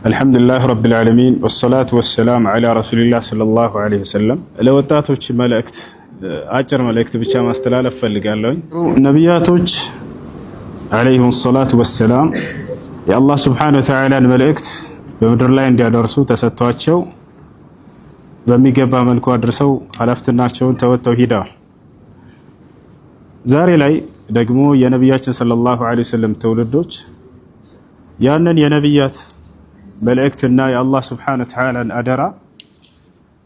አልሐምዱሊላህ ረቢል ዓለሚን ወሰላቱ ወሰላም ዐላ ረሱሊላህ ሰለላሁ ዐለይሂ ወሰለም። ለወጣቶች መልእክት አጭር መልእክት ብቻ ማስተላለፍ ፈልጋለሁ። ነቢያቶች ዐለይሂሙ ሰላቱ ወሰላም የአላህ ሱብሓነሁ ወተዓላን መልእክት በምድር ላይ እንዲያደርሱ ተሰጥቷቸው በሚገባ መልኩ አድርሰው ኃላፊነታቸውን ተወጥተው ሂደዋል። ዛሬ ላይ ደግሞ የነቢያችን ሰለላሁ ዐለይሂ ወሰለም ትውልዶች ያንን የነቢያት መልእክትና የአላህ ሱብሓነሁ ወተዓላን አደራ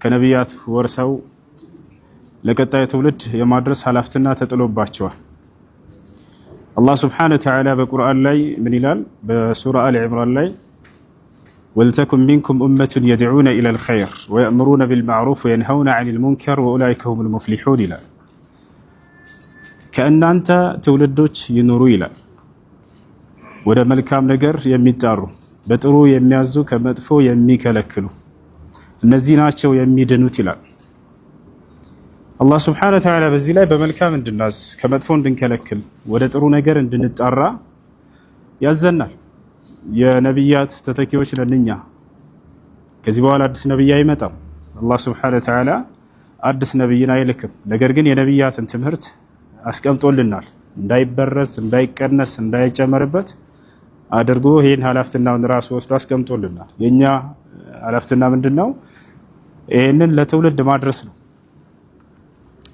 ከነቢያት ወርሰው ለቀጣይ ትውልድ የማድረስ ኃላፊነት ተጥሎባቸዋል። አላህ ሱብሓነሁ ወተዓላ በቁርአን ላይ ምን ይላል? በሱራ አሊ ዒምራን ላይ ወልተኩን ሚንኩም ኡመቱን የድዑነ ኢለል ኸይር ወየእምሩነ ቢልማዕሩፍ ወየንሀውነ ዐኒል ሙንከር ወኡላኢከ ሁሙል ሙፍሊሑን ይላል። ከእናንተ ትውልዶች ይኑሩ ይላል፣ ወደ መልካም ነገር የሚጣሩ በጥሩ የሚያዙ ከመጥፎ የሚከለክሉ እነዚህ ናቸው የሚድኑት ይላል። አላህ ሱብሓነሁ ወተዓላ በዚህ ላይ በመልካም እንድናዝ ከመጥፎ እንድንከለክል ወደ ጥሩ ነገር እንድንጣራ ያዘናል። የነቢያት ተተኪዎች ነን እኛ። ከዚህ በኋላ አዲስ ነቢይ አይመጣም። አላህ ሱብሓነሁ ወተዓላ አዲስ ነቢይን አይልክም። ነገር ግን የነቢያትን ትምህርት አስቀምጦልናል፣ እንዳይበረስ፣ እንዳይቀነስ፣ እንዳይጨመርበት አድርጎ ይሄን ኃላፊነቱን ራሱ ወስዶ አስቀምጦልናል። የኛ ኃላፊነት ምንድነው? ይሄንን ለትውልድ ማድረስ ነው።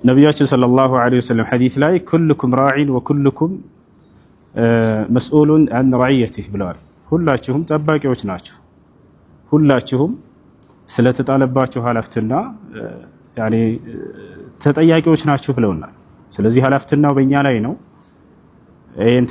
ነቢያችን ሰለላሁ ዐለይሂ ወሰለም ሐዲስ ላይ ኩልኩም ራዒን ወኩልኩም መስኡሉን አን ረዕየቲህ ብለዋል። ሁላችሁም ጠባቂዎች ናችሁ፣ ሁላችሁም ስለተጣለባችሁ ኃላፊነት ተጠያቂዎች ናችሁ ብለውናል። ስለዚህ ኃላፊነቱ በእኛ ላይ ነው። ይሄን